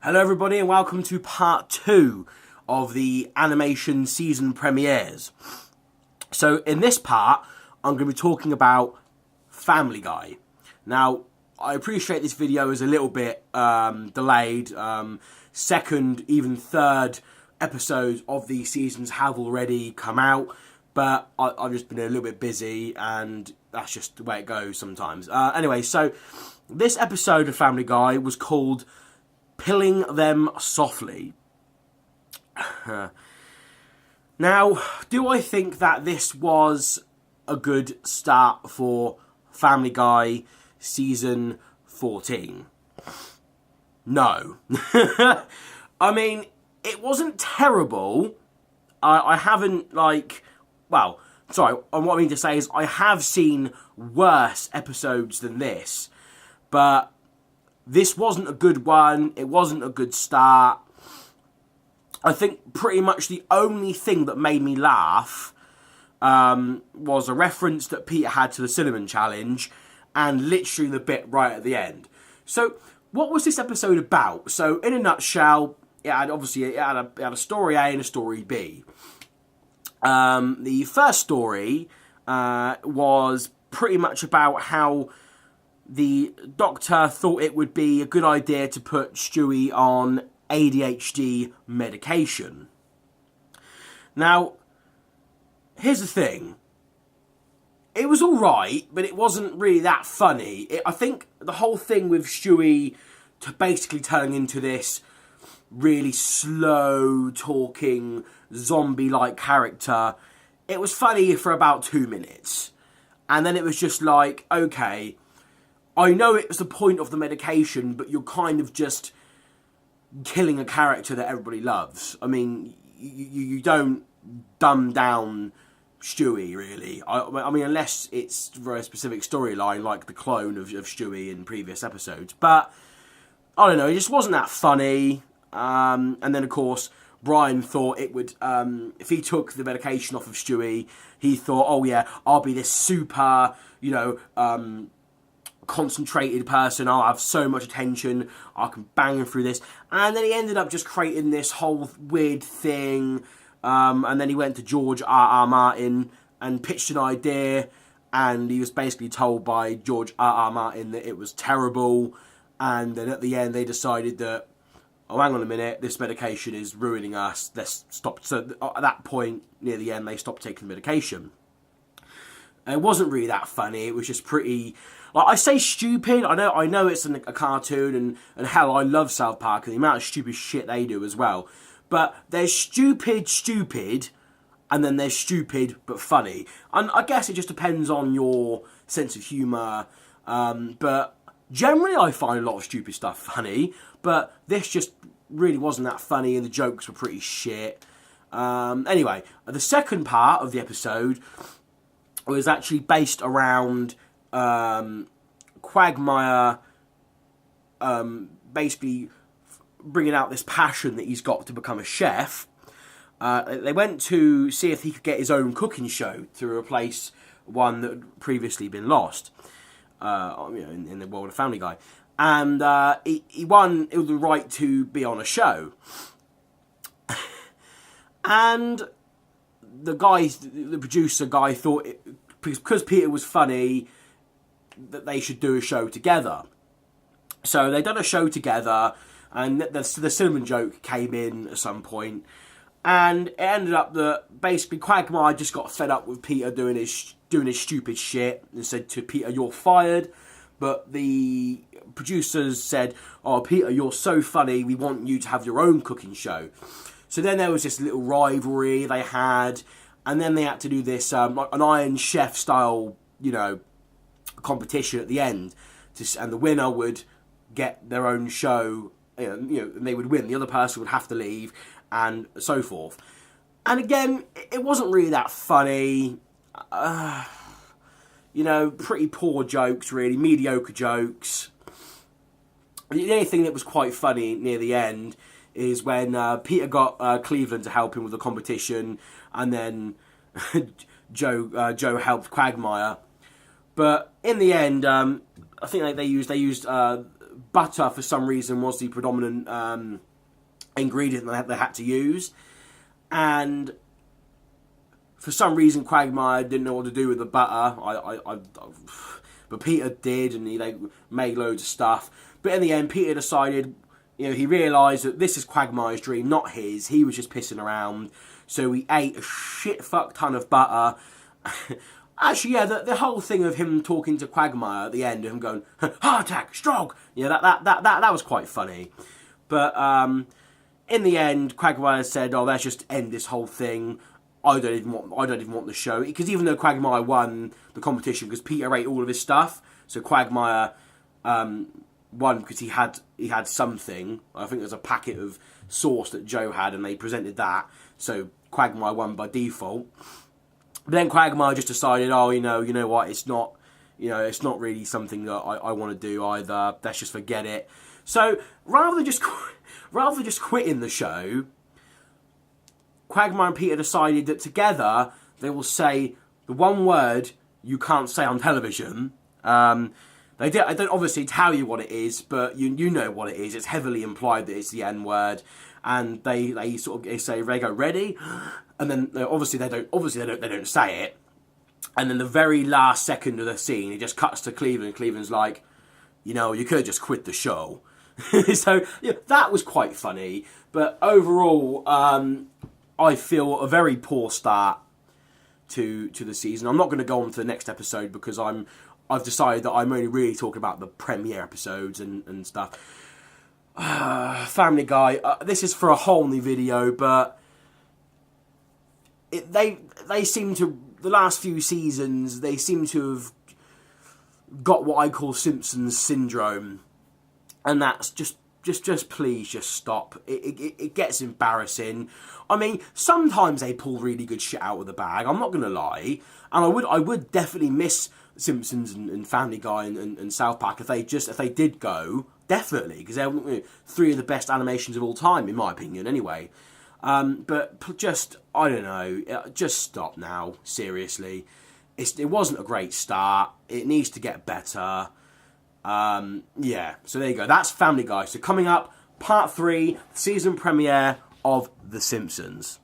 Hello everybody and welcome to part 2 of the animation season premieres. So in this part, I'm going to be talking about Family Guy. Now, I appreciate this video is a little bit delayed. Second, even third episodes of these seasons have already come out, but I've just been a little bit busy and that's just the way it goes sometimes. Anyway, so this episode of Family Guy was called Pilling Them Softly. Now, do I think that this was a good start for Family Guy Season 14? No. I mean, it wasn't terrible. I haven't, what I mean to say is I have seen worse episodes than this, but this wasn't a good one. It wasn't a good start. I think pretty much the only thing that made me laugh was a reference that Peter had to the Cinnamon Challenge and literally the bit right at the end. So, what was this episode about? So, in a nutshell, it had a story A and a story B. The first story was pretty much about how the doctor thought it would be a good idea to put Stewie on ADHD medication. Now, here's the thing. It was alright, but it wasn't really that funny. I think the whole thing with Stewie basically turning into this really slow-talking, zombie-like character, it was funny for about 2 minutes. And then it was just like, okay, I know it was the point of the medication, but you're kind of just killing a character that everybody loves. I mean, you don't dumb down Stewie, really. I mean, unless it's for a specific storyline, like the clone of Stewie in previous episodes. But, I don't know, it just wasn't that funny. And then, of course, Brian thought it would, if he took the medication off of Stewie, he thought, oh yeah, I'll be this super, concentrated person, I'll have so much attention, I can bang through this. And then he ended up just creating this whole weird thing, and then he went to George R.R. Martin and pitched an idea, and he was basically told by George R.R. Martin that it was terrible, and then at the end they decided that, oh, hang on a minute, this medication is ruining us, let's stop. So at that point, near the end, they stopped taking the medication. It wasn't really that funny, it was just pretty, I say stupid, I know it's a cartoon, and hell, I love South Park, and the amount of stupid shit they do as well. But there's stupid, and then there's stupid but funny. And I guess it just depends on your sense of humour, but generally I find a lot of stupid stuff funny, but this just really wasn't that funny, and the jokes were pretty shit. Anyway, the second part of the episode was actually based around Quagmire basically bringing out this passion that he's got to become a chef. They went to see if he could get his own cooking show to replace one that had previously been lost in the world of Family Guy. And he won the right to be on a show. And the producer guy thought, because Peter was funny, that they should do a show together. So they done a show together, and the cinnamon joke came in at some point, and it ended up that basically Quagmire just got fed up with Peter doing his stupid shit and said to Peter, "You're fired." But the producers said, "Oh, Peter, you're so funny, we want you to have your own cooking show." So then there was this little rivalry they had, and then they had to do this an Iron Chef style, competition at the end, and the winner would get their own show, and they would win. The other person would have to leave, and so forth. And again, it wasn't really that funny. Pretty poor jokes, really, mediocre jokes. The only thing that was quite funny near the end is when Peter got Cleveland to help him with the competition, and then Joe helped Quagmire. But in the end, I think they used butter, for some reason, was the predominant ingredient that they had to use. And for some reason, Quagmire didn't know what to do with the butter. But Peter did, and they made loads of stuff. But in the end, Peter decided, he realised that this is Quagmire's dream, not his. He was just pissing around. So he ate a shit fuck ton of butter. Actually, yeah, the whole thing of him talking to Quagmire at the end, of him going, heart attack, stroke, that was quite funny. But in the end, Quagmire said, let's just end this whole thing. I don't even want the show, because even though Quagmire won the competition, because Peter ate all of his stuff, so Quagmire won because he had something. I think it was a packet of sauce that Joe had, and they presented that, so Quagmire won by default. But then Quagmire just decided, you know what, it's not really something that I want to do either. Let's just forget it. So rather than just quitting the show, Quagmire and Peter decided that together they will say the one word you can't say on television. I don't obviously tell you what it is, but you know what it is. It's heavily implied that it's the N word, and they say they go ready, and then obviously they don't say it, and then the very last second of the scene it just cuts to Cleveland. Cleveland's like, you could have just quit the show. So that was quite funny, but overall, I feel a very poor start to the season. I'm not going to go on to the next episode because I've decided that I'm only really talking about the premiere episodes and stuff. Family Guy, this is for a whole new video, but they seem to, the last few seasons, they seem to have got what I call Simpsons syndrome, and that's just please just stop. It gets embarrassing. I mean, sometimes they pull really good shit out of the bag, I'm not going to lie, and I would definitely miss Simpsons and Family Guy and South Park if they did go, definitely, because they're three of the best animations of all time, in my opinion, anyway. But just, I don't know, just stop now, seriously. It wasn't a great start, it needs to get better. Yeah, so there you go, that's Family Guy. So coming up, part 3, season premiere of The Simpsons.